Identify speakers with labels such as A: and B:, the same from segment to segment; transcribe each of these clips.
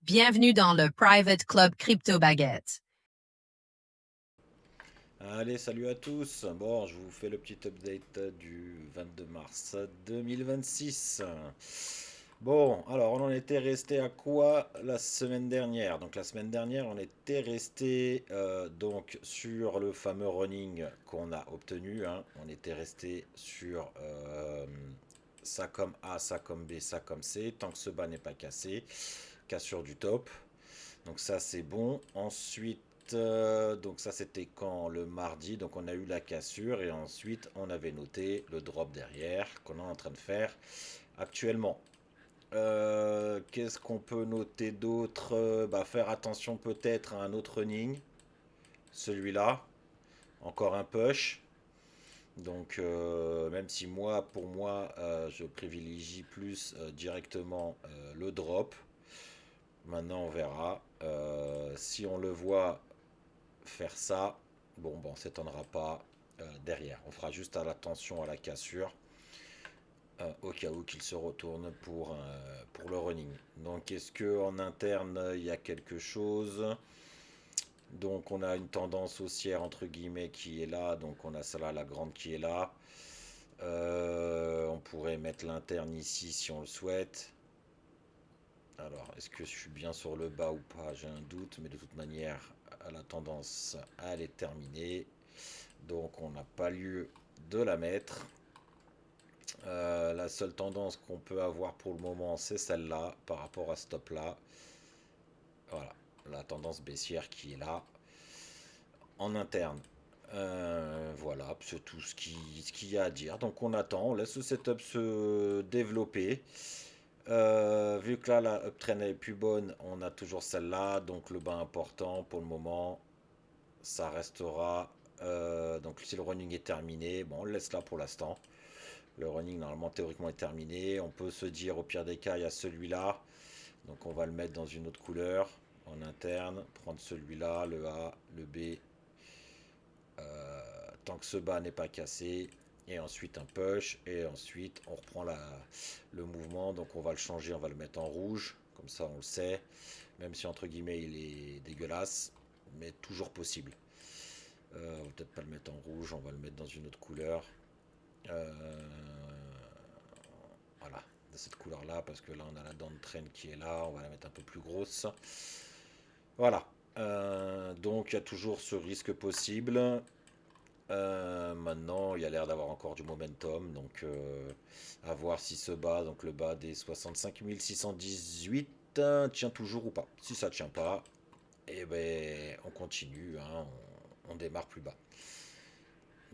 A: Bienvenue dans le Private Club Crypto Baguette.
B: Allez, salut à tous. Bon, je vous fais le petit update du 22 mars 2026. Bon, alors on en était resté à quoi la semaine dernière? Donc la semaine dernière, on était resté donc sur le fameux running qu'on a obtenu, hein. On était resté sur ça comme A, ça comme B, ça comme C. Tant que ce bas n'est pas cassé, cassure du top. Donc ça c'est bon. Ensuite, donc ça c'était quand le mardi, donc on a eu la cassure et ensuite on avait noté le drop derrière qu'on est en train de faire actuellement. Qu'est-ce qu'on peut noter d'autre? Bah, faire attention peut-être à un autre running, celui-là, encore un push. Donc même si moi, pour moi, je privilégie plus directement le drop. Maintenant on verra. Si on le voit faire ça, bon, on s'étonnera pas derrière. On fera juste attention à la cassure au cas où qu'il se retourne pour le running. Donc est-ce que en interne il y a quelque chose? Donc on a une tendance haussière entre guillemets qui est là, donc on a celle-là, la grande qui est là. On pourrait mettre l'interne ici si on le souhaite. Alors, est-ce que je suis bien sur le bas ou pas? J'ai un doute, mais de toute manière, la tendance, elle est terminée. Donc, on n'a pas lieu de la mettre. La seule tendance qu'on peut avoir pour le moment, c'est celle-là, par rapport à ce top-là. Voilà, la tendance baissière qui est là, en interne. Voilà, c'est tout ce qu'il y a à dire. Donc, on attend, on laisse le setup se développer. Vu que là la uptrend est plus bonne, on a toujours celle-là, donc le bas important pour le moment, ça restera. Donc si le running est terminé, bon on le laisse là pour l'instant. Le running normalement théoriquement est terminé. On peut se dire au pire des cas il y a celui-là, donc on va le mettre dans une autre couleur en interne, prendre celui-là, le A, le B, tant que ce bas n'est pas cassé, et ensuite un push, et ensuite on reprend le mouvement, donc on va le changer, on va le mettre en rouge, comme ça on le sait, même si entre guillemets il est dégueulasse, mais toujours possible. On va peut-être pas le mettre en rouge, on va le mettre dans une autre couleur. Euh, voilà, de cette couleur là, parce que là on a la dent de traîne qui est là, on va la mettre un peu plus grosse. Voilà. Donc il y a toujours ce risque possible. Maintenant, il y a l'air d'avoir encore du momentum, donc à voir si ce bas, donc le bas des 65 618, tient toujours ou pas. Si ça tient pas, eh ben, on continue, hein, on démarre plus bas.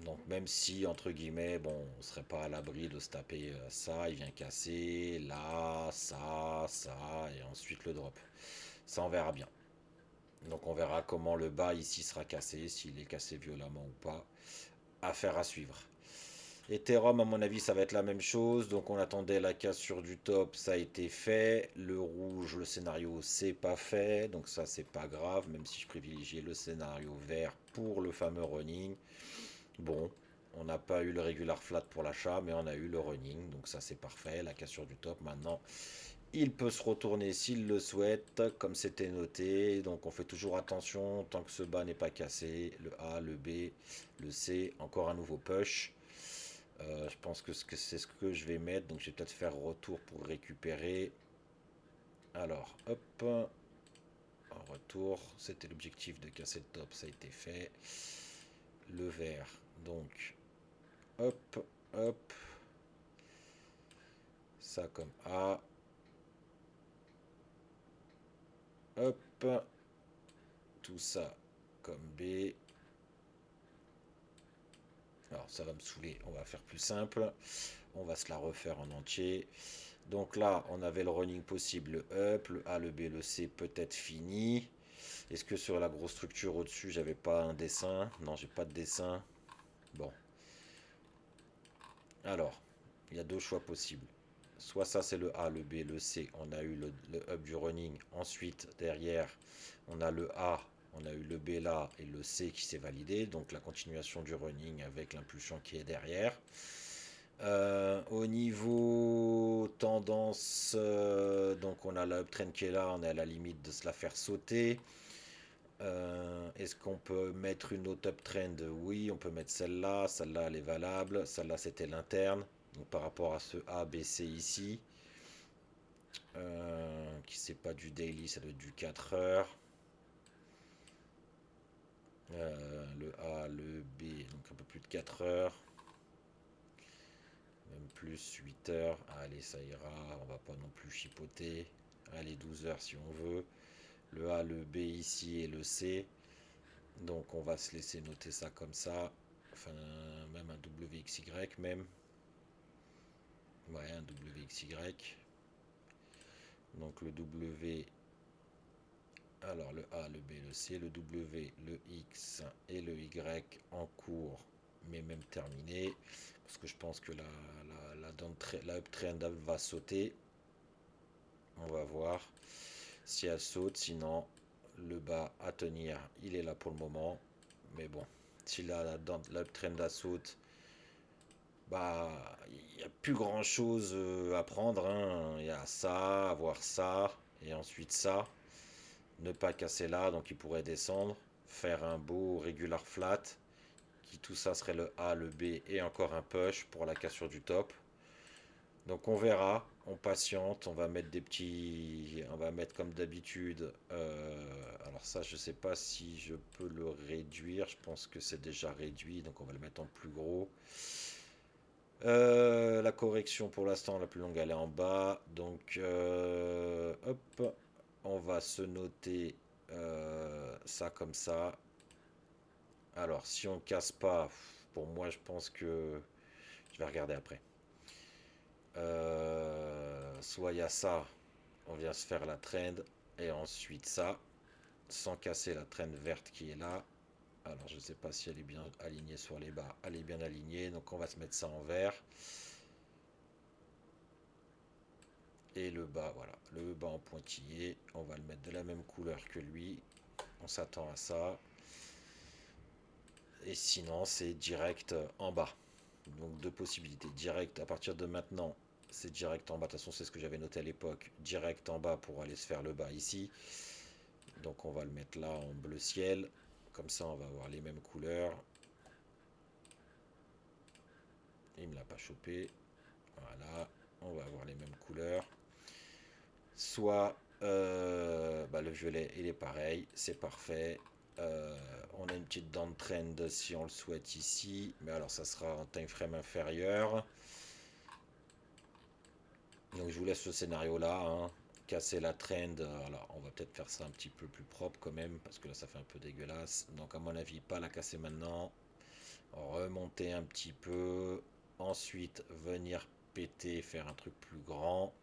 B: Donc même si, entre guillemets, bon, on serait pas à l'abri de se taper ça, il vient casser, là, ça, et ensuite le drop. Ça, on verra bien. Donc on verra comment le bas ici sera cassé, s'il est cassé violemment ou pas. Affaire à suivre. Ethereum, à mon avis, ça va être la même chose. Donc, on attendait la cassure du top, ça a été fait. Le rouge, le scénario, c'est pas fait. Donc, ça, c'est pas grave, même si je privilégiais le scénario vert pour le fameux running. Bon, on n'a pas eu le regular flat pour l'achat, mais on a eu le running. Donc, ça, c'est parfait. La cassure du top, maintenant, il peut se retourner s'il le souhaite, comme c'était noté. Donc, on fait toujours attention tant que ce bas n'est pas cassé. Le A, le B, le C, encore un nouveau push. Je pense que c'est ce que je vais mettre. Donc je vais peut-être faire retour pour récupérer. Alors, hop. En retour. C'était l'objectif de casser le top. Ça a été fait. Le vert. Donc, hop, hop. Ça comme A. Hop. Tout ça comme B. Alors ça va me saouler. On va faire plus simple. On va se la refaire en entier. Donc là, on avait le running possible, le up, le A, le B, le C, peut-être fini. Est-ce que sur la grosse structure au-dessus, j'avais pas un dessin? Non, j'ai pas de dessin. Bon. Alors, il y a deux choix possibles. Soit ça, c'est le A, le B, le C. On a eu le up du running. Ensuite, derrière, on a le A, on a eu le B là et le C qui s'est validé. Donc, la continuation du running avec l'impulsion qui est derrière. Au niveau tendance, donc on a la uptrend qui est là, on est à la limite de se la faire sauter. Est-ce qu'on peut mettre une autre uptrend? Oui, on peut mettre celle-là. Celle-là, elle est valable. Celle-là, c'était l'interne. Donc par rapport à ce A, B, C ici, qui c'est pas du daily, ça doit être du 4 heures. Le A, le B, donc un peu plus de 4 heures. Même plus 8 heures. Allez, ça ira. On va pas non plus chipoter. Allez, 12 heures si on veut. Le A, le B ici et le C. Donc on va se laisser noter ça comme ça. Enfin, même un WXY même. Ouais, un WXY. Donc le W, alors le A, le B, le C, le W, le X et le Y en cours, mais même terminé. Parce que je pense que la uptrend va sauter. On va voir si elle saute. Sinon, le bas à tenir, il est là pour le moment. Mais bon, si la uptrend saute, bah, il n'y a plus grand chose à prendre, hein. Il y a ça, avoir ça, et ensuite ça. Ne pas casser là, donc il pourrait descendre. Faire un beau regular flat, qui tout ça serait le A, le B, et encore un push pour la cassure du top. Donc on verra, on patiente, on va mettre des petits. On va mettre comme d'habitude. Alors ça, je sais pas si je peux le réduire. Je pense que c'est déjà réduit, donc on va le mettre en plus gros. La correction pour l'instant la plus longue elle est en bas, donc hop, on va se noter ça comme ça. Alors si on casse pas, pour moi je pense que je vais regarder après. Soit il y a ça, on vient se faire la trend, et ensuite ça, sans casser la trend verte qui est là. Alors je sais pas si elle est bien alignée sur les bas, elle est bien alignée, donc on va se mettre ça en vert. Et le bas, voilà, le bas en pointillé, on va le mettre de la même couleur que lui. On s'attend à ça. Et sinon, c'est direct en bas. Donc deux possibilités. Direct à partir de maintenant, c'est direct en bas. De toute façon, c'est ce que j'avais noté à l'époque. Direct en bas pour aller se faire le bas ici. Donc on va le mettre là en bleu ciel. Comme ça, on va avoir les mêmes couleurs. Il me l'a pas chopé. Voilà, on va avoir les mêmes couleurs. Soit le violet il est pareil, c'est parfait. On a une petite downtrend si on le souhaite ici, mais alors ça sera en time frame inférieur. Donc je vous laisse ce scénario là, hein. Casser la trend. Alors on va peut-être faire ça un petit peu plus propre quand même, parce que là ça fait un peu dégueulasse. Donc à mon avis, pas la casser maintenant. Remonter un petit peu. Ensuite venir péter, faire un truc plus grand.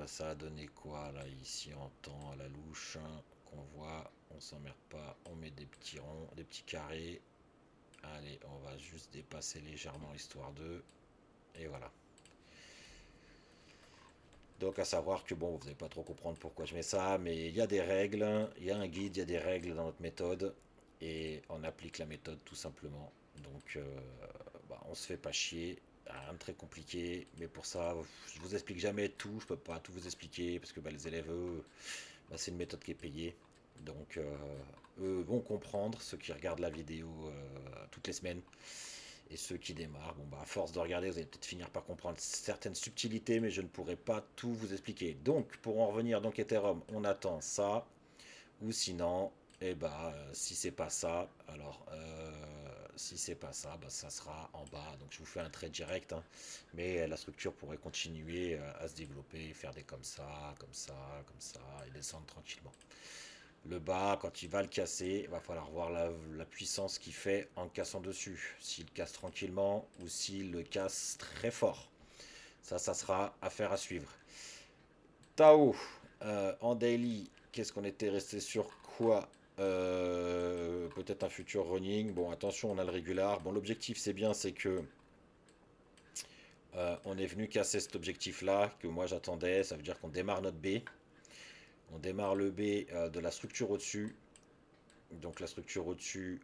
B: Ça a donné quoi là ici en temps à la louche, hein, qu'on voit, on s'emmerde pas, on met des petits ronds, des petits carrés. Allez, on va juste dépasser légèrement histoire de. Et voilà. Donc à savoir que bon, vous n'allez pas trop comprendre pourquoi je mets ça, mais il y a des règles, il y a un guide, il y a des règles dans notre méthode, et on applique la méthode tout simplement. Donc on se fait pas chier, rien de très compliqué, mais pour ça, je vous explique jamais tout, je peux pas tout vous expliquer, parce que les élèves, eux, c'est une méthode qui est payée. Donc eux vont comprendre, ceux qui regardent la vidéo toutes les semaines. Et ceux qui démarrent, à force de regarder, vous allez peut-être finir par comprendre certaines subtilités, mais je ne pourrai pas tout vous expliquer. Donc, pour en revenir, donc Ethereum, on attend ça, ou sinon, si c'est pas ça, alors si c'est pas ça, ça sera en bas. Donc, je vous fais un trait direct, hein, mais la structure pourrait continuer à se développer, faire des comme ça, comme ça, comme ça, et descendre tranquillement. Le bas, quand il va le casser, il va falloir voir la puissance qu'il fait en cassant dessus. S'il casse tranquillement ou s'il le casse très fort. Ça sera affaire à suivre. Tao, en daily, qu'est-ce qu'on était resté sur quoi? Peut-être un futur running. Bon, attention, on a le régular. Bon, l'objectif, c'est bien, c'est que on est venu casser cet objectif-là, que moi j'attendais. Ça veut dire qu'on démarre notre B. On démarre le B de la structure au-dessus. Donc la structure au-dessus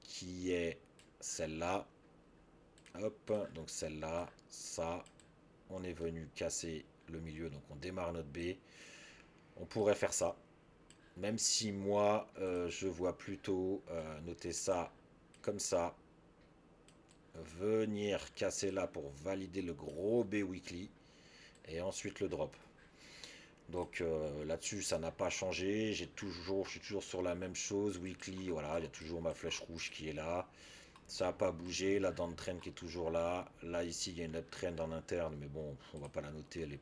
B: qui est celle-là. Hop, donc celle-là, ça, on est venu casser le milieu, donc on démarre notre B. On pourrait faire ça, même si moi, je vois plutôt noter ça comme ça, venir casser là pour valider le gros B weekly, et ensuite le drop. Donc là-dessus, ça n'a pas changé. Je suis toujours sur la même chose. Weekly, voilà, il y a toujours ma flèche rouge qui est là. Ça n'a pas bougé. La downtrend qui est toujours là. Là, ici, il y a une uptrend en interne, mais bon, on va pas la noter. Elle est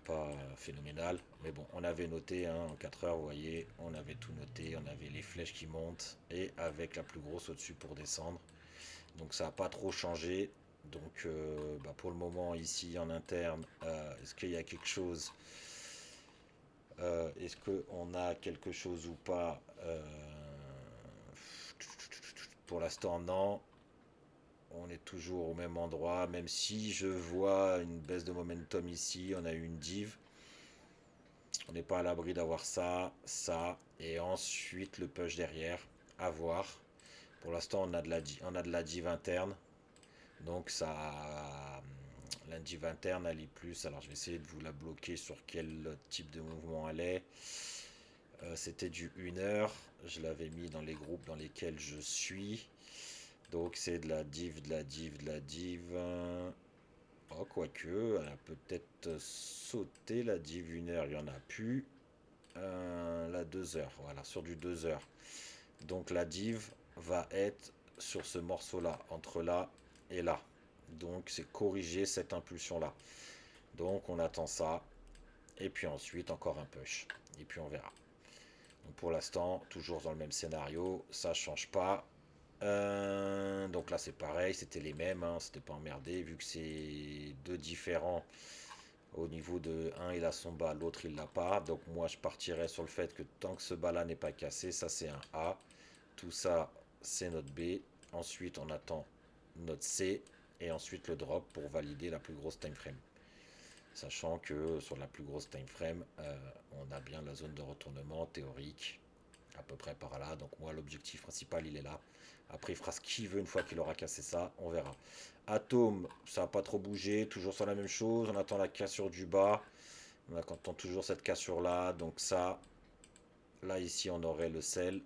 B: pas phénoménale. Mais bon, on avait noté hein, en 4 heures, vous voyez, on avait tout noté. On avait les flèches qui montent et avec la plus grosse au-dessus pour descendre. Donc ça n'a pas trop changé. Donc bah, pour le moment ici en interne, est-ce qu'il y a quelque chose est-ce qu'on a quelque chose ou pas pour l'instant non. On est toujours au même endroit, même si je vois une baisse de momentum ici, on a eu une div. On n'est pas à l'abri d'avoir ça, ça, et ensuite le push derrière, à voir. Pour l'instant on a de la div interne. Donc ça, la div interne, elle est plus. Alors je vais essayer de vous la bloquer sur quel type de mouvement elle est. C'était du 1 heure. Je l'avais mis dans les groupes dans lesquels je suis. Donc c'est de la div, de la div, de la div. Oh, quoique, elle a peut-être sauté la div 1 heure. Il n'y en a plus. La 2 heures. Voilà, sur du 2 heures. Donc la div va être sur ce morceau-là, entre là et là. Donc c'est corriger cette impulsion-là. Donc on attend ça. Et puis ensuite encore un push. Et puis on verra. Donc pour l'instant, toujours dans le même scénario. Ça change pas. Donc là c'est pareil, c'était les mêmes. Hein, c'était pas emmerdé. Vu que c'est deux différents. Au niveau de un il a son bas, l'autre il l'a pas. Donc moi je partirais sur le fait que tant que ce bas là n'est pas cassé, ça c'est un A. Tout ça, c'est notre B. Ensuite, on attend notre C. Et ensuite, le drop pour valider la plus grosse time frame. Sachant que sur la plus grosse time frame, on a bien la zone de retournement théorique. À peu près par là. Donc moi, l'objectif principal, il est là. Après, il fera ce qu'il veut une fois qu'il aura cassé ça. On verra. Atome, ça n'a pas trop bougé. Toujours sur la même chose. On attend la cassure du bas. On attend toujours cette cassure là. Donc ça, là, ici, on aurait le sell,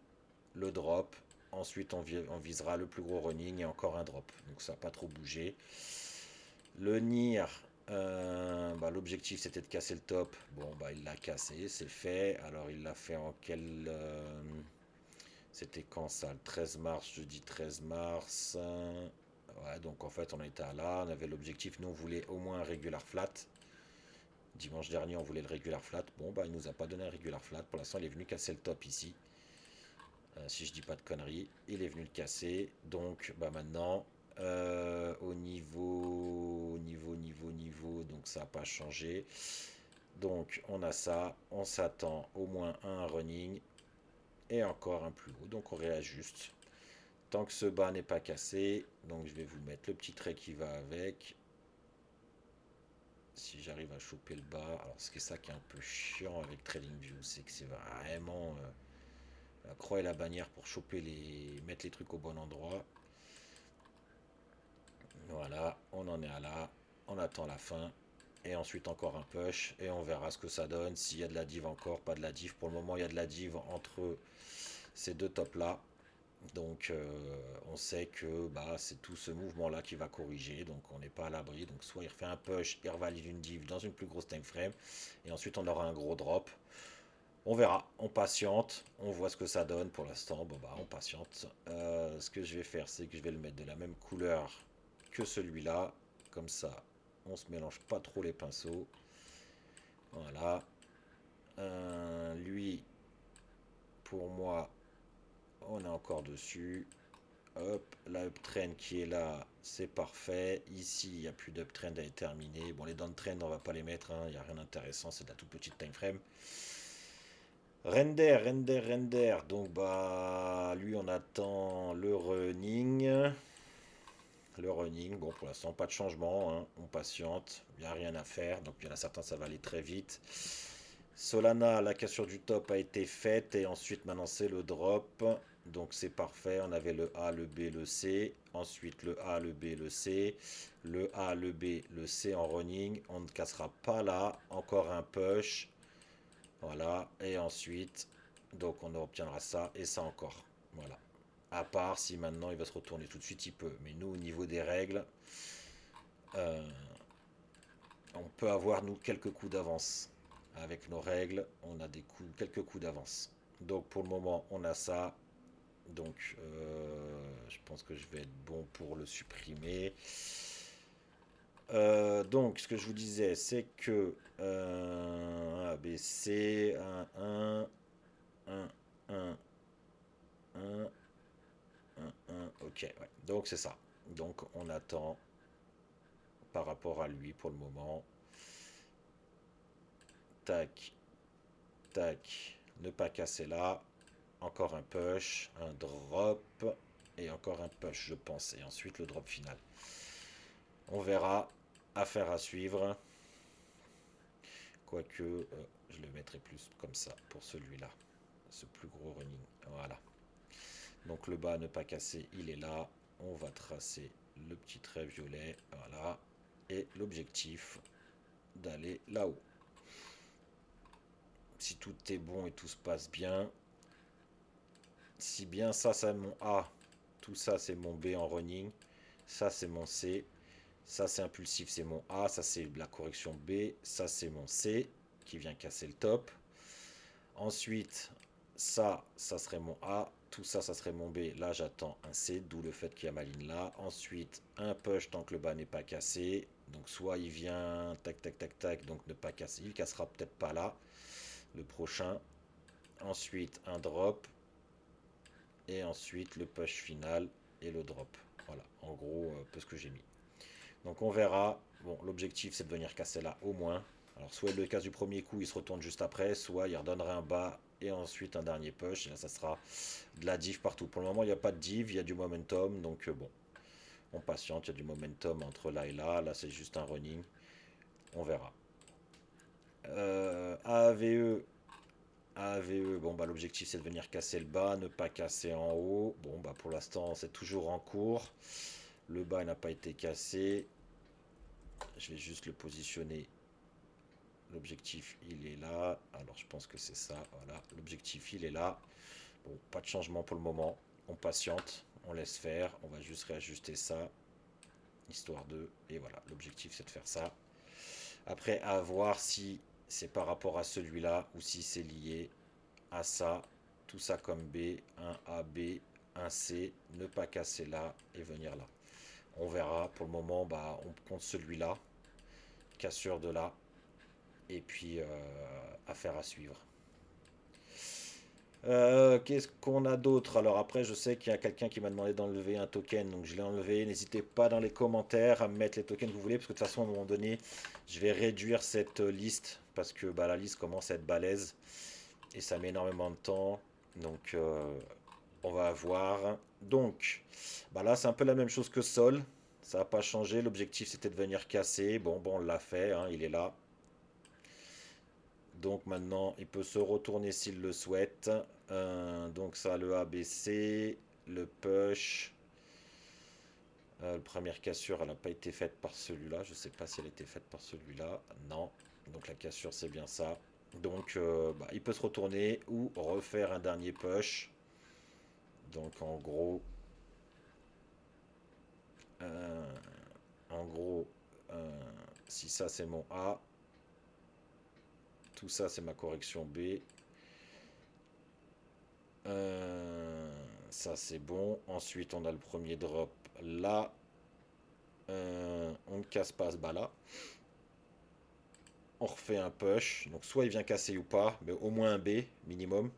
B: le drop. Ensuite, on visera le plus gros running et encore un drop. Donc, ça n'a pas trop bougé. Le NIR, bah, l'objectif c'était de casser le top. Bon, bah, il l'a cassé, c'est fait. Alors, il l'a fait en quel. C'était quand ça? Le 13 mars, jeudi 13 mars. Ouais, donc en fait, on était à là. On avait l'objectif, nous, on voulait au moins un regular flat. Dimanche dernier, on voulait le regular flat. Bon, bah, il nous a pas donné un regular flat. Pour l'instant, il est venu casser le top ici. Si je dis pas de conneries, il est venu le casser. Donc bah maintenant, niveau, donc ça n'a pas changé. Donc on a ça, on s'attend au moins à un running et encore un plus haut. Donc on réajuste. Tant que ce bas n'est pas cassé, donc je vais vous mettre le petit trait qui va avec. Si j'arrive à choper le bas, alors c'est ça qui est un peu chiant avec TradingView, c'est que c'est vraiment la croix et la bannière pour choper mettre les trucs au bon endroit. Voilà, on en est à là, on attend la fin. Et ensuite encore un push et on verra ce que ça donne. S'il y a de la div encore, pas de la div. Pour le moment, il y a de la div entre ces deux tops là. Donc on sait que bah, c'est tout ce mouvement là qui va corriger. Donc on n'est pas à l'abri. Donc soit il refait un push, il revalide une div dans une plus grosse time frame. Et ensuite on aura un gros drop. On verra, on patiente, on voit ce que ça donne pour l'instant. Bon bah on patiente. Ce que je vais faire, c'est que je vais le mettre de la même couleur que celui-là. Comme ça, on se mélange pas trop les pinceaux. Voilà. Lui, pour moi, on est encore dessus. Hop, la uptrend qui est là, c'est parfait. Ici, il n'y a plus d'uptrend, elle est terminée. Bon, les downtrend, on va pas les mettre, hein, il n'y a rien d'intéressant, c'est de la toute petite time frame. Render. Donc, bah, lui, on attend le running. Le running, bon, pour l'instant, pas de changement. Hein, on patiente. Il n'y a rien à faire. Donc, il y en a certains, ça va aller très vite. Solana, la cassure du top a été faite. Et ensuite, maintenant, c'est le drop. Donc c'est parfait, on avait le A, le B, le C, ensuite le A, le B, le C, le A, le B, le C en running, on ne cassera pas là, encore un push, voilà, et ensuite, donc on obtiendra ça et ça encore, voilà. À part si maintenant il va se retourner tout de suite, il peut, mais nous au niveau des règles, euh, on peut avoir nous quelques coups d'avance. Avec nos règles, on a quelques coups d'avance. Donc pour le moment, on a ça. Donc, je pense que je vais être bon pour le supprimer. Donc, ce que je vous disais, c'est que A, B, C, 1, 1, 1, 1, 1, ok, ouais. Donc, c'est ça. Donc, on attend par rapport à lui pour le moment. Tac, tac, ne pas casser là. Encore un push, un drop et encore un push, je pense. Et ensuite, le drop final. On verra. Affaire à suivre. Quoique, je le mettrai plus comme ça pour celui-là. Ce plus gros running. Voilà. Donc le bas à ne pas casser, il est là. On va tracer le petit trait violet. Voilà. Et l'objectif d'aller là-haut. Si tout est bon et tout se passe bien. Si bien ça, c'est mon A. Tout ça, c'est mon B en running. Ça, c'est mon C. Ça, c'est impulsif, c'est mon A. Ça, c'est la correction B. Ça, c'est mon C qui vient casser le top. Ensuite, ça serait mon A. Tout ça, ça serait mon B. Là, j'attends un C, d'où le fait qu'il y a ma ligne là. Ensuite, un push tant que le bas n'est pas cassé. Donc, soit il vient, tac, tac, tac, tac, donc ne pas casser. Il cassera peut-être pas là, le prochain. Ensuite, un drop. Et ensuite, le push final et le drop. Voilà, en gros, peu ce que j'ai mis. Donc, on verra. Bon, l'objectif, c'est de venir casser là au moins. Alors, soit il le casse du premier coup, il se retourne juste après, soit il redonnera un bas et ensuite un dernier push. Et là, ça sera de la div partout. Pour le moment, il n'y a pas de div, il y a du momentum. Donc, bon, on patiente. Il y a du momentum entre là et là. Là, c'est juste un running. On verra. AAVE. AAVE, bon, bah, l'objectif, c'est de venir casser le bas, ne pas casser en haut. Bon, bah, pour l'instant, c'est toujours en cours. Le bas n'a pas été cassé. Je vais juste le positionner. L'objectif, il est là. Alors, je pense que c'est ça. Voilà, l'objectif, il est là. Bon, pas de changement pour le moment. On patiente, on laisse faire. On va juste réajuster ça, histoire de... Et voilà, l'objectif, c'est de faire ça. Après, à voir si c'est par rapport à celui-là ou si c'est lié à ça. Tout ça comme B, un A, B, un C. Ne pas casser là et venir là. On verra. Pour le moment, bah, on compte celui-là. Cassure de là. Et puis, affaire à suivre. Qu'est-ce qu'on a d'autre? Alors après, je sais qu'il y a quelqu'un qui m'a demandé d'enlever un token, donc je l'ai enlevé. N'hésitez pas dans les commentaires à me mettre les tokens que vous voulez, parce que de toute façon, à un moment donné, je vais réduire cette liste, parce que bah, la liste commence à être balèze, et ça met énormément de temps. Donc, on va voir. Donc, bah là, c'est un peu la même chose que Sol. Ça n'a pas changé. L'objectif, c'était de venir casser. Bon, on l'a fait, hein, il est là. Donc maintenant, il peut se retourner s'il le souhaite. Donc ça, le ABC, le push. La première cassure, elle n'a pas été faite par celui-là. Je ne sais pas si elle a été faite par celui-là. Non. Donc la cassure, c'est bien ça. Donc bah, il peut se retourner ou refaire un dernier push. Donc euh, en gros, si ça c'est mon A, tout ça c'est ma correction B. Ça c'est bon. Ensuite, on a le premier drop là. On ne casse pas ce bas là. On refait un push. Donc soit il vient casser ou pas, mais au moins un B minimum.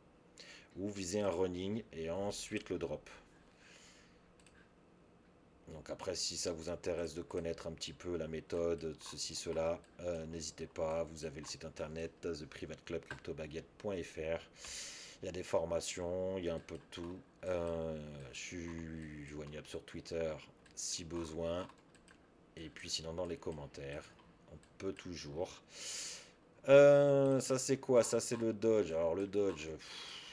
B: Ou viser un running et ensuite le drop. Donc après, si ça vous intéresse de connaître un petit peu la méthode, ceci, cela, n'hésitez pas. Vous avez le site internet theprivateclubcryptobaguette.fr. Il y a des formations, il y a un peu de tout. Je suis joignable sur Twitter si besoin. Et puis sinon dans les commentaires, on peut toujours. Ça c'est quoi? Ça c'est le Dodge. Alors le Dodge,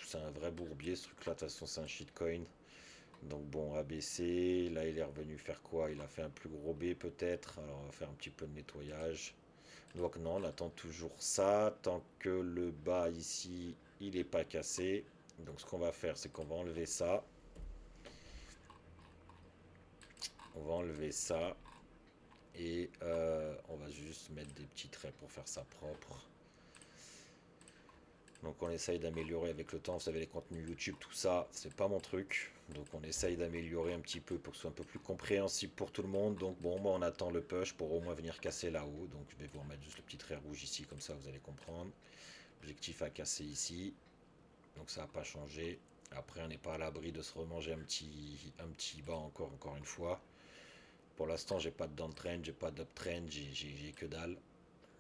B: c'est un vrai bourbier ce truc là, de toute façon c'est un shitcoin. Donc bon, ABC, là il est revenu faire quoi? Il a fait un plus gros B peut-être, alors on va faire un petit peu de nettoyage. Donc non, on attend toujours ça, tant que le bas ici, il n'est pas cassé. Donc ce qu'on va faire, c'est qu'on va enlever ça. On va enlever ça. Et on va juste mettre des petits traits pour faire ça propre. Donc on essaye d'améliorer avec le temps. Vous savez, les contenus YouTube, tout ça, c'est pas mon truc. Donc on essaye d'améliorer un petit peu pour que ce soit un peu plus compréhensible pour tout le monde. Donc bon, moi on attend le push pour au moins venir casser là-haut. Donc je vais vous remettre juste le petit trait rouge ici, comme ça vous allez comprendre. Objectif à casser ici. Donc ça n'a pas changé. Après on n'est pas à l'abri de se remanger un petit bas encore une fois. Pour l'instant j'ai pas de downtrend, j'ai pas d'uptrend, j'ai que dalle.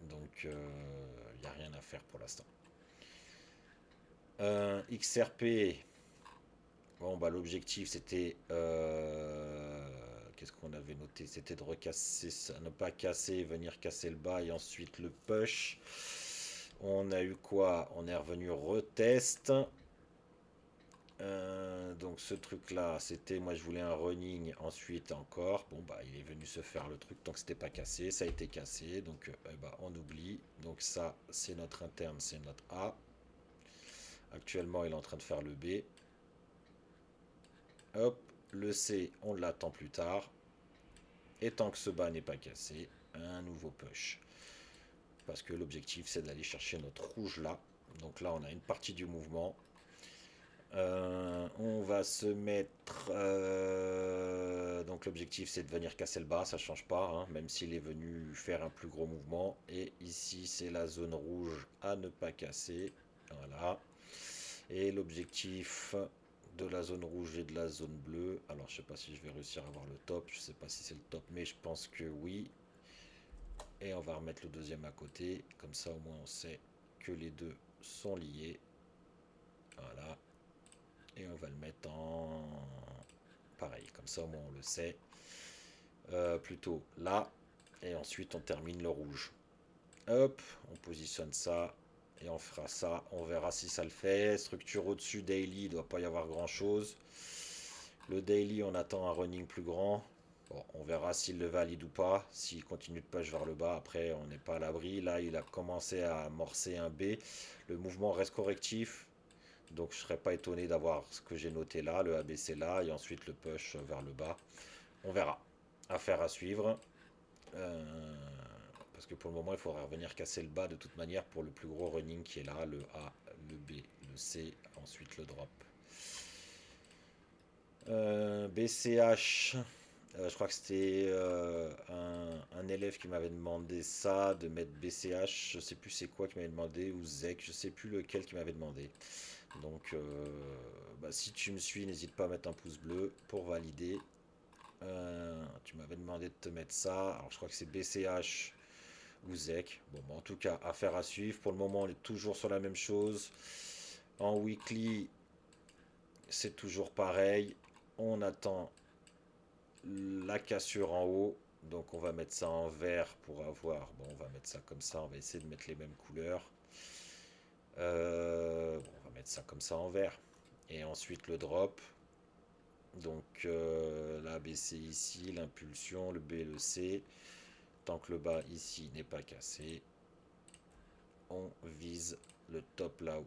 B: Donc il n'y a rien à faire pour l'instant. XRP, bon bah l'objectif c'était qu'est-ce qu'on avait noté? C'était de recasser ça, ne pas casser, venir casser le bas et ensuite le push. On a eu quoi? On est revenu retest. Donc ce truc là c'était, moi je voulais un running ensuite encore, bon bah il est venu se faire le truc, donc c'était pas cassé, ça a été cassé, donc bah, on oublie. Donc ça c'est notre interne, c'est notre A. Actuellement il est en train de faire le B. Hop, le C on l'attend plus tard. Et tant que ce bas n'est pas cassé, un nouveau push, parce que l'objectif c'est d'aller chercher notre rouge là. Donc là on a une partie du mouvement. On va se mettre. Donc l'objectif c'est de venir casser le bas, ça change pas, hein, même s'il est venu faire un plus gros mouvement. Et ici c'est la zone rouge à ne pas casser. Voilà. Et l'objectif de la zone rouge et de la zone bleue. Alors je sais pas si je vais réussir à avoir le top, je sais pas si c'est le top, mais je pense que oui. Et on va remettre le deuxième à côté, comme ça au moins on sait que les deux sont liés. Voilà. Et on va le mettre en pareil, comme ça au moins on le sait. Plutôt là. Et ensuite on termine le rouge. Hop, on positionne ça. Et on fera ça. On verra si ça le fait. Structure au-dessus, daily, il ne doit pas y avoir grand chose. Le daily, on attend un running plus grand. Bon, on verra s'il le valide ou pas. S'il continue de push vers le bas, après on n'est pas à l'abri. Là, il a commencé à amorcer un B. Le mouvement reste correctif. Donc je ne serais pas étonné d'avoir ce que j'ai noté là, le ABC là, et ensuite le push vers le bas. On verra. Affaire à suivre. Parce que pour le moment, il faudra revenir casser le bas de toute manière pour le plus gros running qui est là, le A, le B, le C, ensuite le drop. BCH, je crois que c'était un élève qui m'avait demandé ça, de mettre BCH, je sais plus c'est quoi qui m'avait demandé, ou ZEC, je sais plus lequel qui m'avait demandé. Donc bah, si tu me suis, n'hésite pas à mettre un pouce bleu pour valider. Tu m'avais demandé de te mettre ça, alors je crois que c'est BCH ou ZEC. Bon, bah, en tout cas, affaire à suivre. Pour le moment, on est toujours sur la même chose. En weekly, c'est toujours pareil. On attend la cassure en haut. Donc on va mettre ça en vert pour avoir... Bon, on va mettre ça comme ça. On va essayer de mettre les mêmes couleurs. Bon, on va mettre ça comme ça en vert. Et ensuite le drop. Donc la B c'est ici, l'impulsion, le B, le C. Tant que le bas ici n'est pas cassé, on vise le top là-haut.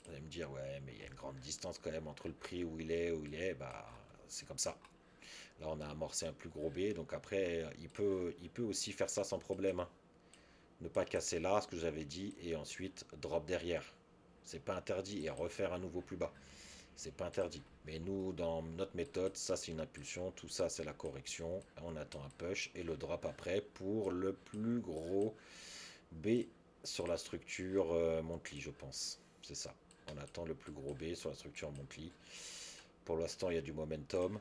B: Vous allez me dire, ouais, mais il y a une grande distance quand même entre le prix où il est, bah c'est comme ça. Là, on a amorcé un plus gros B, donc après, il peut aussi faire ça sans problème, hein. Ne pas casser là, ce que j'avais dit, et ensuite drop derrière. C'est pas interdit, et refaire un nouveau plus bas. C'est pas interdit. Mais nous, dans notre méthode, ça c'est une impulsion, tout ça c'est la correction. On attend un push et le drop après pour le plus gros B sur la structure monthly, je pense. C'est ça. On attend le plus gros B sur la structure monthly. Pour l'instant, il y a du momentum.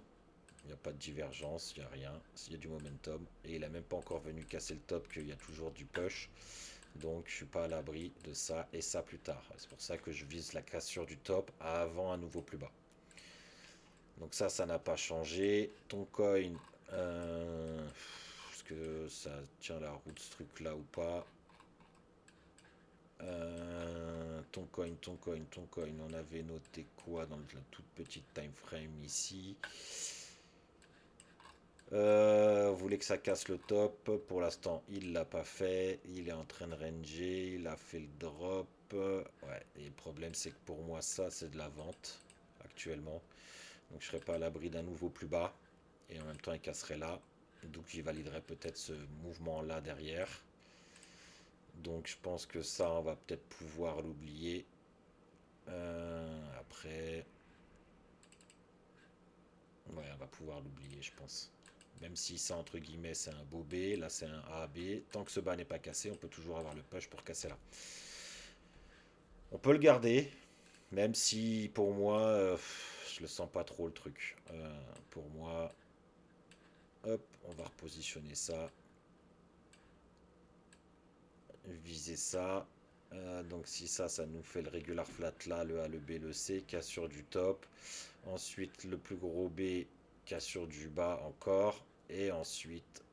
B: Il n'y a pas de divergence, il n'y a rien. Il y a du momentum. Et il n'a même pas encore venu casser le top, qu'il y a toujours du push. Donc je ne suis pas à l'abri de ça et ça plus tard. C'est pour ça que je vise la cassure du top avant un nouveau plus bas. Donc ça n'a pas changé. Ton coin, est-ce que ça tient la route ce truc là ou pas? Toncoin. On avait noté quoi dans la toute petite time frame ici? Vous voulez que ça casse le top. Pour l'instant, il l'a pas fait. Il est en train de ranger. Il a fait le drop. Ouais, et le problème, c'est que pour moi, ça, c'est de la vente actuellement. Donc, je serais pas à l'abri d'un nouveau plus bas. Et en même temps, il casserait là. Donc, j'y validerai peut-être ce mouvement-là derrière. Donc, je pense que ça, on va peut-être pouvoir l'oublier. Après, ouais, on va pouvoir l'oublier, je pense. Même si ça, entre guillemets, c'est un beau B, là c'est un A, B. Tant que ce bas n'est pas cassé, on peut toujours avoir le push pour casser là. On peut le garder, même si pour moi, je le sens pas trop le truc. Pour moi, hop, on va repositionner ça. Viser ça. Donc si ça nous fait le regular flat là, le A, le B, le C, cassure du top. Ensuite, le plus gros B, cassure du bas encore. Et ensuite,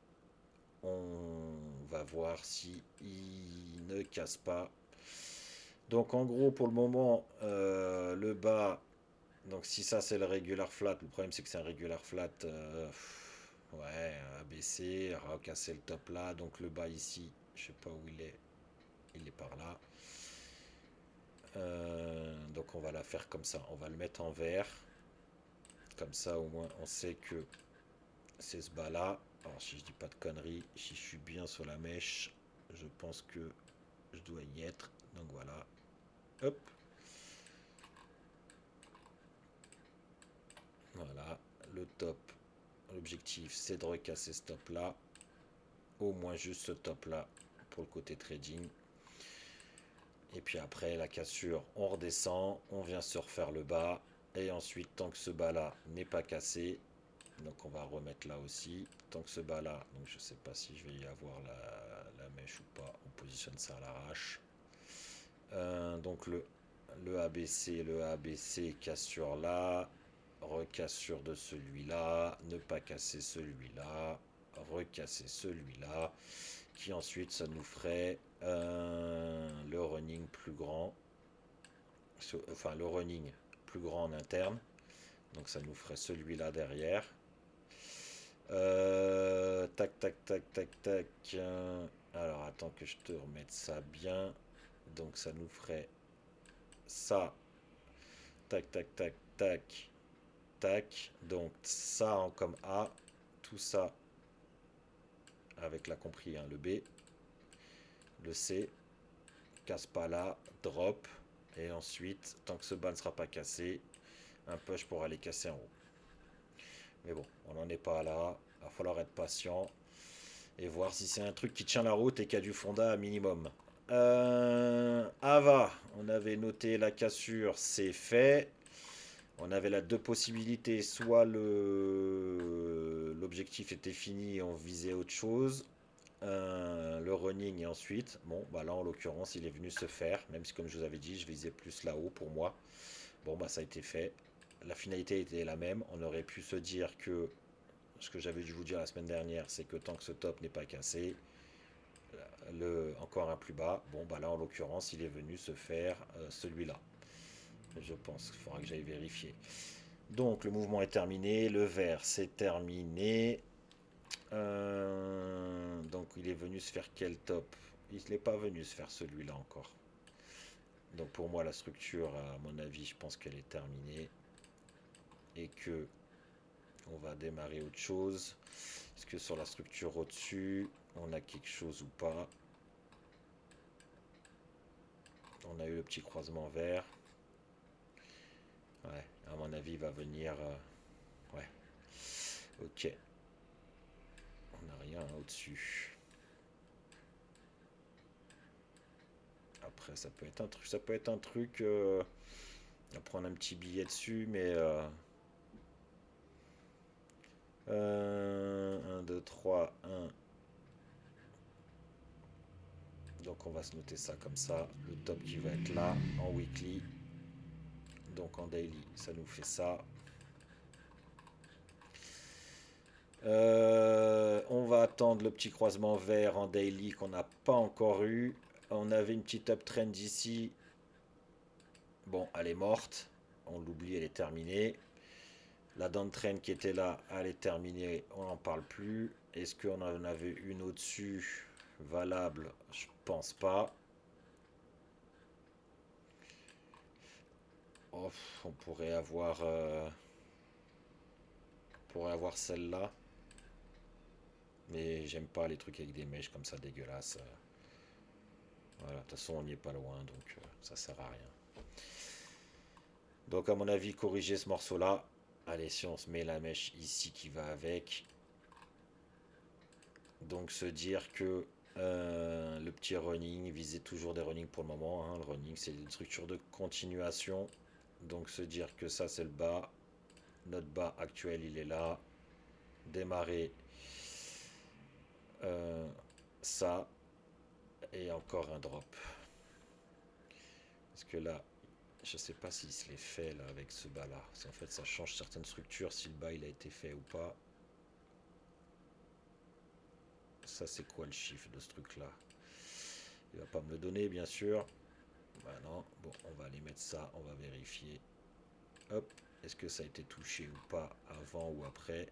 B: on va voir si il ne casse pas. Donc en gros, pour le moment, le bas, donc si ça c'est le regular flat, le problème c'est que c'est un regular flat, ouais, abaissé, casser le top là. Donc le bas ici, je sais pas où il est par là. Donc on va la faire comme ça, on va le mettre en vert. Comme ça au moins on sait que c'est ce bas là. Alors si je dis pas de conneries, si je suis bien sur la mèche, je pense que je dois y être. Donc voilà. Hop. Voilà. Le top. L'objectif c'est de recasser ce top là. Au moins juste ce top là pour le côté trading. Et puis après la cassure, on redescend, on vient se refaire le bas. Et ensuite, tant que ce bas là n'est pas cassé, donc on va remettre là aussi. Tant que ce bas là, donc je sais pas si je vais y avoir la mèche ou pas, on positionne ça à l'arrache. Donc le ABC cassure là, recassure de celui-là, ne pas casser celui-là, recasser celui-là, qui ensuite ça nous ferait le running plus grand, enfin le running plus grand en interne, donc ça nous ferait celui-là derrière. Tac. Alors attends que je te remette ça bien. Donc ça nous ferait ça. Tac. Donc ça en comme A. Tout ça avec là compris hein, le B. Le C. Casse pas là. Drop. Et ensuite, tant que ce bas ne sera pas cassé, un push pour aller casser en haut. Mais bon, on n'en est pas là. Il va falloir être patient. Et voir si c'est un truc qui tient la route et qui a du fonda à minimum. Ava, on avait noté la cassure, c'est fait. On avait là deux possibilités, soit l'objectif était fini et on visait autre chose, le running et ensuite, bon bah là en l'occurrence il est venu se faire, même si comme je vous avais dit je visais plus là-haut pour moi. Bon bah ça a été fait, la finalité était la même, on aurait pu se dire que ce que j'avais dû vous dire la semaine dernière, c'est que tant que ce top n'est pas cassé, encore un plus bas, bon bah là en l'occurrence il est venu se faire celui-là. Je pense qu'il faudra que j'aille vérifier. Donc le mouvement est terminé, le vert c'est terminé. Donc il est venu se faire quel top? Il n'est pas venu se faire celui-là encore. Donc pour moi la structure, à mon avis, je pense qu'elle est terminée. Et que on va démarrer autre chose. Est-ce que sur la structure au-dessus, on a quelque chose ou pas? On a eu le petit croisement vert. Ouais, à mon avis, il va venir. Ouais. Ok. On n'a rien au-dessus. Après, ça peut être un truc. Ça peut être un truc. On va prendre un petit billet dessus, mais. 1, 2, 3, 1. Donc on va se noter ça comme ça. Le top qui va être là en weekly. Donc en daily, ça nous fait ça. On va attendre le petit croisement vert en daily qu'on n'a pas encore eu. On avait une petite uptrend ici. Bon, elle est morte. On l'oublie, elle est terminée. La downtrend qui était là, elle est terminée. On n'en parle plus. Est-ce qu'on en avait une au-dessus valable? Je pense pas. Oh, on pourrait avoir celle-là. Mais j'aime pas les trucs avec des mèches comme ça dégueulasses. Voilà, de toute façon on n'y est pas loin, donc ça sert à rien. Donc à mon avis, corriger ce morceau-là. Allez, si on se met la mèche ici qui va avec. Donc se dire que le petit running, viser toujours des running pour le moment, hein. Le running c'est une structure de continuation. Donc se dire que ça c'est le bas. Notre bas actuel il est là. Démarrer euh, ça. Et encore un drop. Parce que là, je sais pas s'il se l'est fait là avec ce bas là. En fait ça change certaines structures si le bas il a été fait ou pas. Ça c'est quoi le chiffre de ce truc là? Il va pas me le donner bien sûr. Bah non, bon on va aller mettre ça, on va vérifier. Hop, est-ce que ça a été touché ou pas avant ou après?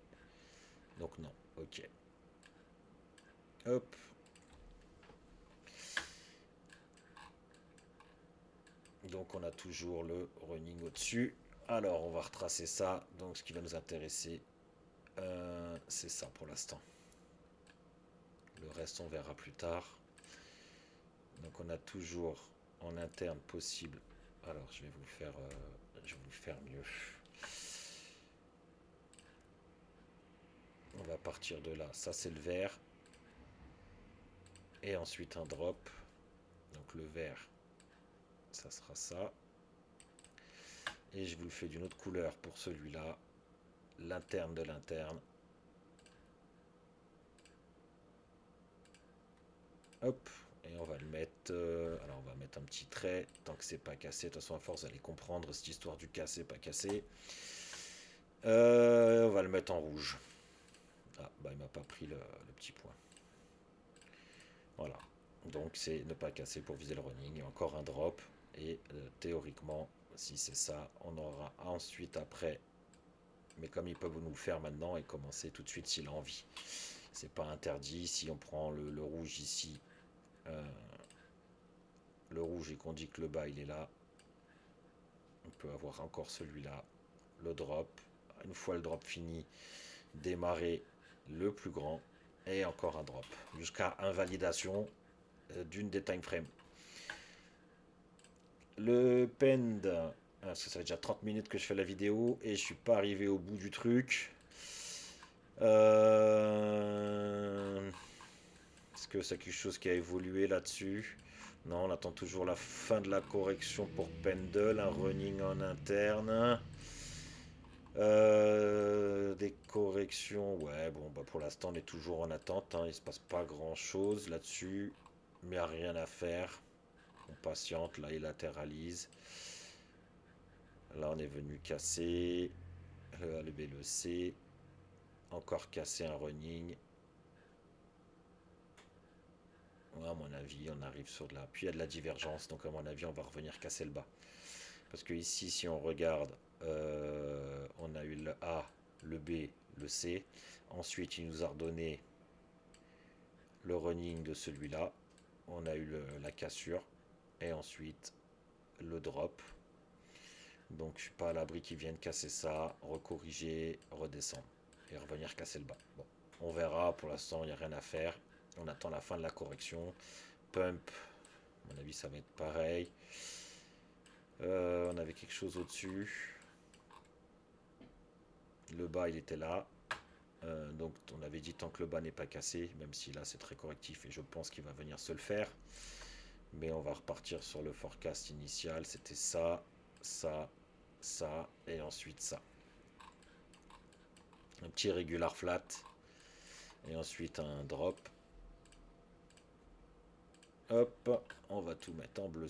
B: Donc non, ok. Hop. Donc on a toujours le running au-dessus. Alors on va retracer ça. Donc ce qui va nous intéresser, c'est ça pour l'instant. Le reste on verra plus tard. Donc on a toujours en interne possible. Alors je vais vous le faire, mieux. On va partir de là. Ça c'est le vert. Et ensuite un drop. Donc le vert, ça sera ça. Et je vous le fais d'une autre couleur pour celui-là. L'interne de l'interne. Hop. Et on va le mettre. Alors on va mettre un petit trait. Tant que c'est pas cassé. De toute façon, à force, vous allez comprendre cette histoire du cassé, pas cassé. On va le mettre en rouge. Ah, bah il m'a pas pris le petit point. Voilà. Donc c'est ne pas casser pour viser le running. Et encore un drop. Et théoriquement, si c'est ça, on aura ensuite après. Mais comme ils peuvent nous le faire maintenant et commencer tout de suite s'il a envie. C'est pas interdit. Si on prend le rouge ici, euh, le rouge et qu'on dit que le bas il est là, on peut avoir encore celui-là, le drop. Une fois le drop fini, démarrer le plus grand et encore un drop jusqu'à invalidation d'une des time frames. Le pend, parce que ça fait déjà 30 minutes que je fais la vidéo et je suis pas arrivé au bout du truc. Est-ce que c'est quelque chose qui a évolué là-dessus? Non, on attend toujours la fin de la correction pour Pendle, un running en interne. Des corrections, ouais, bon, bah pour l'instant on est toujours en attente, hein, il se passe pas grand-chose là-dessus, mais à rien à faire. On patiente, là il latéralise. Là on est venu casser le A, le B, le C. Encore casser un running. Ouais, à mon avis, on arrive sur de la. Puis il y a de la divergence, donc à mon avis, on va revenir casser le bas. Parce que ici, si on regarde, on a eu le A, le B, le C. Ensuite, il nous a redonné le running de celui-là. On a eu la cassure. Et ensuite, le drop. Donc, je suis pas à l'abri qu'ils viennent casser ça, recorriger, redescendre. Et revenir casser le bas. Bon, on verra. Pour l'instant, il n'y a rien à faire. On attend la fin de la correction. Pump, à mon avis, ça va être pareil. On avait quelque chose au-dessus. Le bas, il était là. Donc, on avait dit tant que le bas n'est pas cassé, même si là, c'est très correctif et je pense qu'il va venir se le faire. Mais on va repartir sur le forecast initial. C'était ça, ça, ça et ensuite ça. Un petit regular flat. Et ensuite un drop. Hop, on va tout mettre en bleu,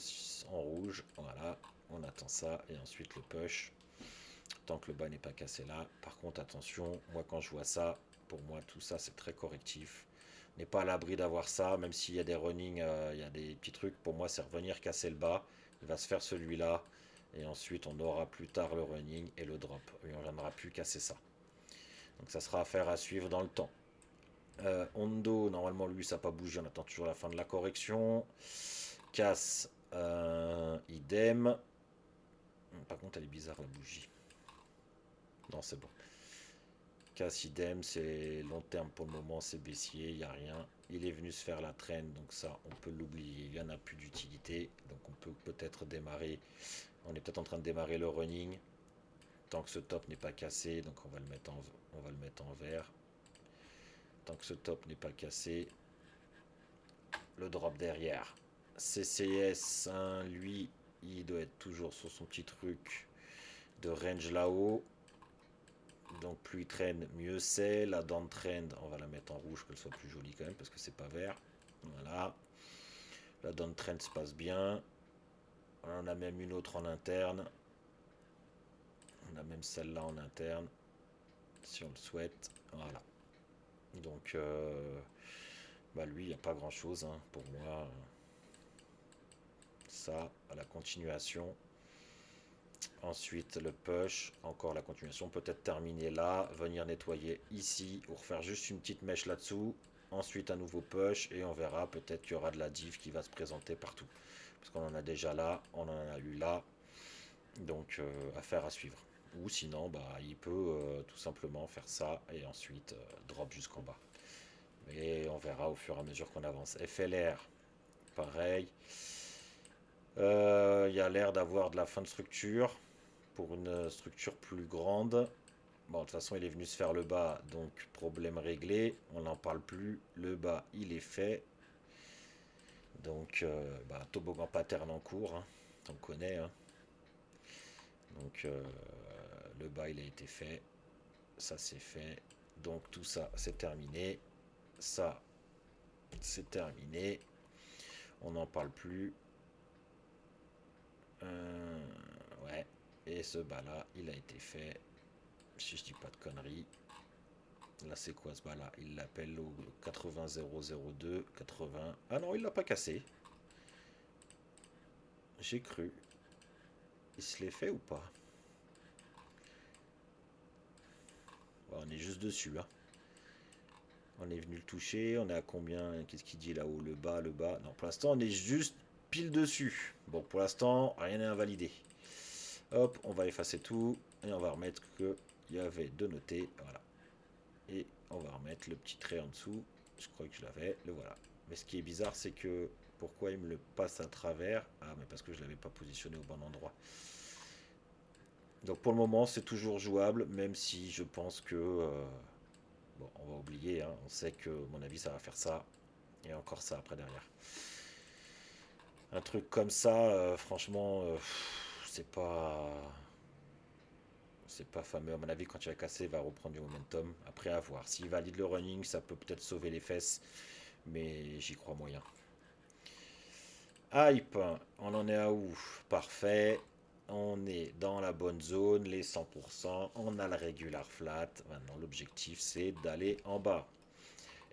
B: en rouge. Voilà, on attend ça. Et ensuite le push. Tant que le bas n'est pas cassé là. Par contre, attention, moi quand je vois ça, pour moi tout ça c'est très correctif. On n'est pas à l'abri d'avoir ça, même s'il y a des running, il y a des petits trucs. Pour moi, c'est revenir casser le bas. Il va se faire celui-là. Et ensuite, on aura plus tard le running et le drop. Et on ne viendra plus casser ça. Donc ça sera affaire à suivre dans le temps. Hondo, normalement, lui, ça n'a pas bougé. On attend toujours la fin de la correction. Casse, idem. Par contre, elle est bizarre, la bougie. Non, c'est bon. Casse, idem, c'est long terme pour le moment, c'est baissier, il n'y a rien. Il est venu se faire la traîne, donc ça, on peut l'oublier. Il n'y en a plus d'utilité. Donc on peut peut-être démarrer. On est peut-être en train de démarrer le running. Tant que ce top n'est pas cassé, donc on va le mettre en vert. Tant que ce top n'est pas cassé, le drop derrière. CCS, hein, lui, il doit être toujours sur son petit truc de range là-haut. Donc plus il traîne, mieux c'est. La downtrend, on va la mettre en rouge, qu'elle soit plus jolie quand même, parce que c'est pas vert. Voilà. La downtrend se passe bien. On en a même une autre en interne. On a même celle-là en interne, si on le souhaite. Voilà. Donc, bah lui, il n'y a pas grand-chose hein, pour moi. Ça, à la continuation. Ensuite, le push, encore la continuation. Peut-être terminer là, venir nettoyer ici, ou refaire juste une petite mèche là-dessous. Ensuite, un nouveau push, et on verra. Peut-être qu'il y aura de la div qui va se présenter partout. Parce qu'on en a déjà là, on en a eu là. Donc, affaire à suivre. Ou sinon, bah, il peut tout simplement faire ça, et ensuite drop jusqu'en bas. Mais on verra au fur et à mesure qu'on avance. FLR, pareil. Il y a l'air d'avoir de la fin de structure pour une structure plus grande. Bon, de toute façon, il est venu se faire le bas, donc problème réglé. On n'en parle plus. Le bas, il est fait. Donc, bah, toboggan pattern en cours. Hein. On connaît. Hein. Donc, le bas, il a été fait. Ça, c'est fait. Donc, tout ça, c'est terminé. Ça, c'est terminé. On n'en parle plus. Ouais. Et ce bas-là, il a été fait. Si je dis pas de conneries. Là, c'est quoi ce bas-là? Il l'appelle au 80002, 80. Ah non, il l'a pas cassé. J'ai cru. Il se l'est fait ou pas? Ouais, on est juste dessus. Hein. On est venu le toucher. On est à combien? Qu'est-ce qu'il dit là-haut? Le bas, le bas. Non, pour l'instant, on est juste pile dessus. Bon, pour l'instant, rien n'est invalidé. Hop, on va effacer tout. Et on va remettre qu'il y avait de noter. Voilà. Et on va remettre le petit trait en dessous. Je crois que je l'avais. Le voilà. Mais ce qui est bizarre, c'est que... Pourquoi il me le passe à travers? Ah, mais parce que je ne l'avais pas positionné au bon endroit. Donc pour le moment, c'est toujours jouable, même si je pense que... bon, on va oublier. Hein. On sait que, à mon avis, ça va faire ça. Et encore ça après derrière. Un truc comme ça, franchement, c'est pas... C'est pas fameux. À mon avis, quand il va casser, il va reprendre du momentum. Après, à voir. S'il valide le running, ça peut peut-être sauver les fesses. Mais j'y crois moyen. Hype, on en est à où? Parfait. On est dans la bonne zone, les 100%. On a le regular flat. Maintenant, l'objectif, c'est d'aller en bas.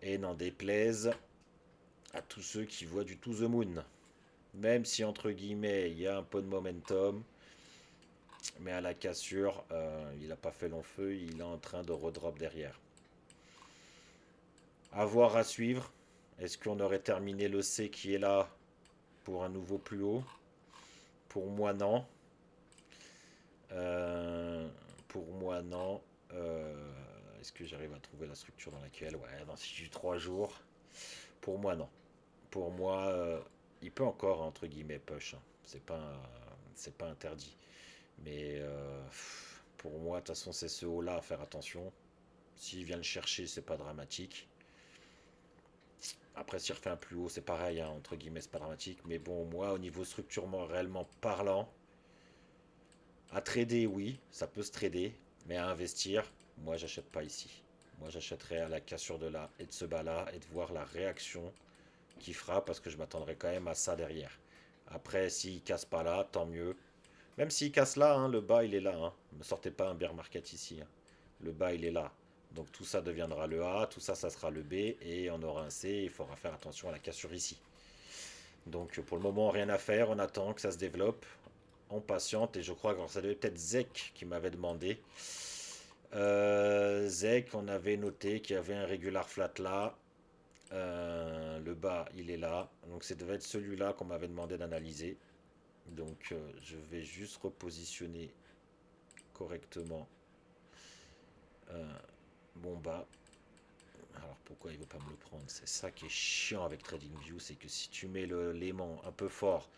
B: Et n'en déplaise à tous ceux qui voient du to the moon. Même si, entre guillemets, il y a un peu de momentum. Mais à la cassure, il n'a pas fait long feu. Il est en train de redrop derrière. Avoir à suivre. Est-ce qu'on aurait terminé le C qui est là pour un nouveau plus haut? Pour moi, non. Pour moi, non. Est-ce que j'arrive à trouver la structure dans laquelle? Ouais, dans 3 jours. Pour moi, non. Pour moi, il peut encore, entre guillemets, push. Hein. C'est pas interdit. Mais pour moi, de toute façon, c'est ce haut-là à faire attention. S'il vient le chercher, c'est pas dramatique. Après, s'il refait un plus haut, c'est pareil, hein, entre guillemets, c'est pas dramatique. Mais bon, moi, au niveau structurement, réellement parlant, à trader, oui, ça peut se trader. Mais à investir, moi, j'achète pas ici. Moi, j'achèterais à la cassure de là et de ce bas-là et de voir la réaction qu'il fera parce que je m'attendrai quand même à ça derrière. Après, s'il casse pas là, tant mieux. Même s'il casse là, hein, le bas, il est là. Hein. Ne sortez pas un bear market ici. Hein. Le bas, il est là. Donc tout ça deviendra le A, tout ça, ça sera le B, et on aura un C, il faudra faire attention à la cassure ici. Donc pour le moment, rien à faire, on attend que ça se développe. on patiente. Et je crois que ça devait peut-être Zek qui m'avait demandé. Zek, on avait noté qu'il y avait un regular flat là. Le bas, il est là. Donc ça devait être celui-là qu'on m'avait demandé d'analyser. Donc je vais juste repositionner correctement mon bas. Alors pourquoi il veut pas me le prendre? C'est ça qui est chiant avec TradingView, c'est que si tu mets l'aimant un peu fort,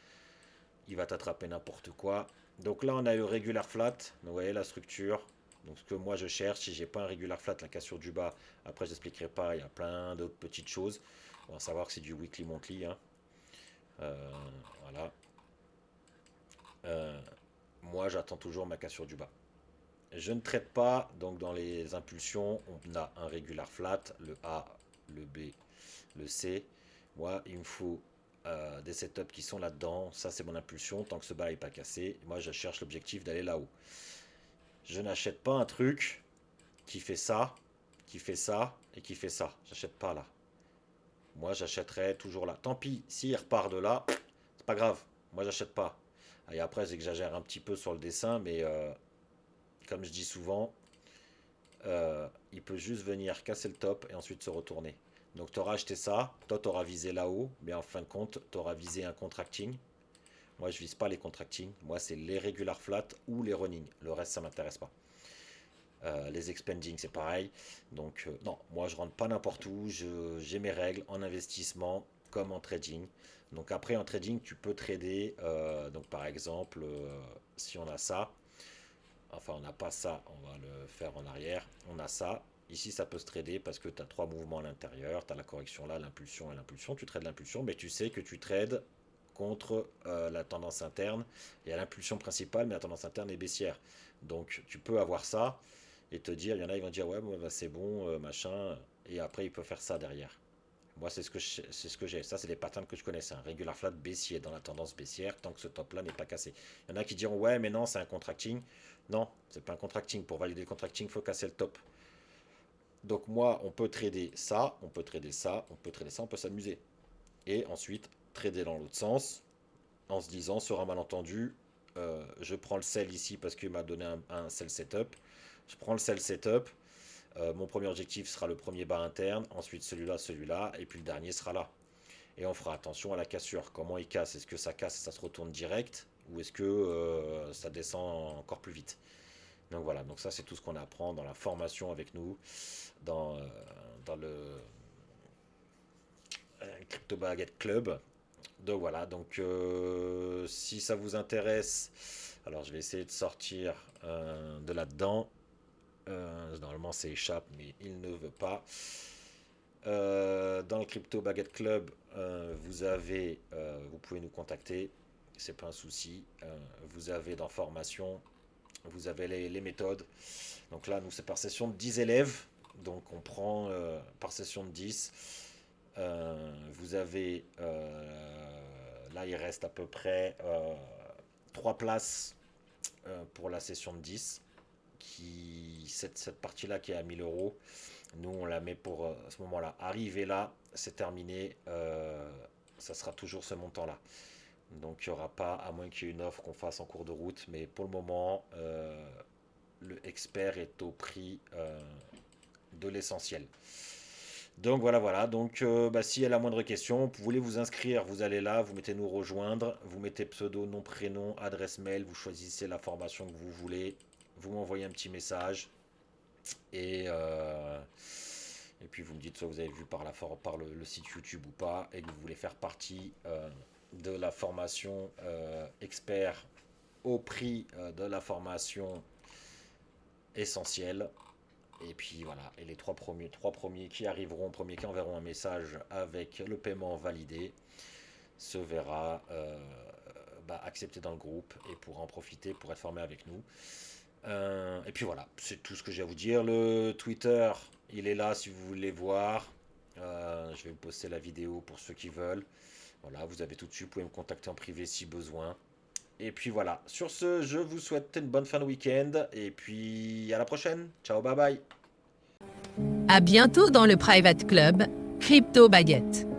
B: il va t'attraper n'importe quoi. Donc là on a le regular flat, donc vous voyez la structure. Donc ce que moi je cherche, si j'ai pas un regular flat, la cassure du bas, après je n'expliquerai pas, il y a plein d'autres petites choses. On va savoir que c'est du weekly monthly. Hein. Voilà. Moi j'attends toujours ma cassure du bas. Je ne traite pas, donc dans les impulsions, on a un regular flat, le A, le B, le C. Moi, il me faut des setups qui sont là-dedans. Ça, c'est mon impulsion. Tant que ce bas n'est pas cassé, moi, je cherche l'objectif d'aller là-haut. Je n'achète pas un truc qui fait ça, qui fait ça et qui fait ça. J'achète pas là. Moi, j'achèterai toujours là. Tant pis, s'il repart de là, c'est pas grave. Moi, j'achète pas. Et après, j'exagère un petit peu sur le dessin, mais comme je dis souvent, il peut juste venir casser le top et ensuite se retourner. Donc tu auras acheté ça, toi tu auras visé là-haut, mais en fin de compte, tu auras visé un contracting. Moi je vise pas les contracting, moi c'est les regular flat ou les running. Le reste ça m'intéresse pas. Les expanding c'est pareil. Donc non, moi je rentre pas n'importe où, j'ai mes règles en investissement comme en trading. Donc après en trading tu peux trader, donc par exemple si on a ça, enfin, on n'a pas ça, on va le faire en arrière. On a ça. Ici, ça peut se trader parce que tu as trois mouvements à l'intérieur. Tu as la correction là, l'impulsion et l'impulsion. Tu trades l'impulsion, mais tu sais que tu trades contre la tendance interne. Il y a l'impulsion principale, mais la tendance interne est baissière. Donc, tu peux avoir ça et te dire, il y en a, ils vont dire, ouais, bah, c'est bon, machin. Et après, il peut faire ça derrière. Moi, c'est ce que j'ai. Ça, c'est les patterns que je connais. C'est un regular flat baissier dans la tendance baissière tant que ce top-là n'est pas cassé. Il y en a qui diront, ouais, mais non, c'est un contracting. Non, c'est pas un contracting. Pour valider le contracting, il faut casser le top. Donc, moi, on peut trader ça, on peut trader ça, on peut trader ça, on peut s'amuser. Et ensuite, trader dans l'autre sens en se disant, sur un malentendu, je prends le sell ici parce qu'il m'a donné un sell setup. Je prends le sell setup. Mon premier objectif sera le premier bas interne, ensuite celui-là, et puis le dernier sera là. Et on fera attention à la cassure. Comment il casse? Est-ce que ça casse et ça se retourne direct? Ou est-ce que ça descend encore plus vite? Donc voilà, donc ça c'est tout ce qu'on apprend dans la formation avec nous, dans le Crypto Baguette Club. Donc voilà, donc si ça vous intéresse, alors je vais essayer de sortir de là-dedans. Normalement, c'est échappe, mais il ne veut pas. Dans le Crypto Baguette Club, vous pouvez nous contacter, c'est pas un souci. Vous avez dans formation, vous avez les méthodes. Donc là, nous, c'est par session de 10 élèves. Donc on prend par session de 10. Vous avez, là, il reste à peu près 3 places pour la session de 10. Cette partie-là qui est à 1000 euros, nous on la met pour à ce moment-là. Arrivé là, c'est terminé, ça sera toujours ce montant-là. Donc il n'y aura pas, à moins qu'il y ait une offre qu'on fasse en cours de route, mais pour le moment, le expert est au prix de l'essentiel. Donc voilà. Donc s'il y a la moindre question, vous voulez vous inscrire, vous allez là, vous mettez nous rejoindre, vous mettez pseudo, nom, prénom, adresse mail, vous choisissez la formation que vous voulez. Vous m'envoyez un petit message et puis vous me dites soit vous avez vu par le site YouTube ou pas et que vous voulez faire partie de la formation expert au prix de la formation essentielle. Et puis voilà, et les trois premiers qui arriveront, premiers qui enverront un message avec le paiement validé se verra accepté dans le groupe et pourra en profiter pour être formé avec nous. Et puis voilà, c'est tout ce que j'ai à vous dire. Le Twitter, il est là si vous voulez voir. Je vais vous poster la vidéo pour ceux qui veulent. Voilà, vous avez tout dessus. Vous pouvez me contacter en privé si besoin. Et puis voilà, sur ce, je vous souhaite une bonne fin de week-end. Et puis à la prochaine. Ciao, bye bye.
A: À bientôt dans le Private Club Crypto Baguette.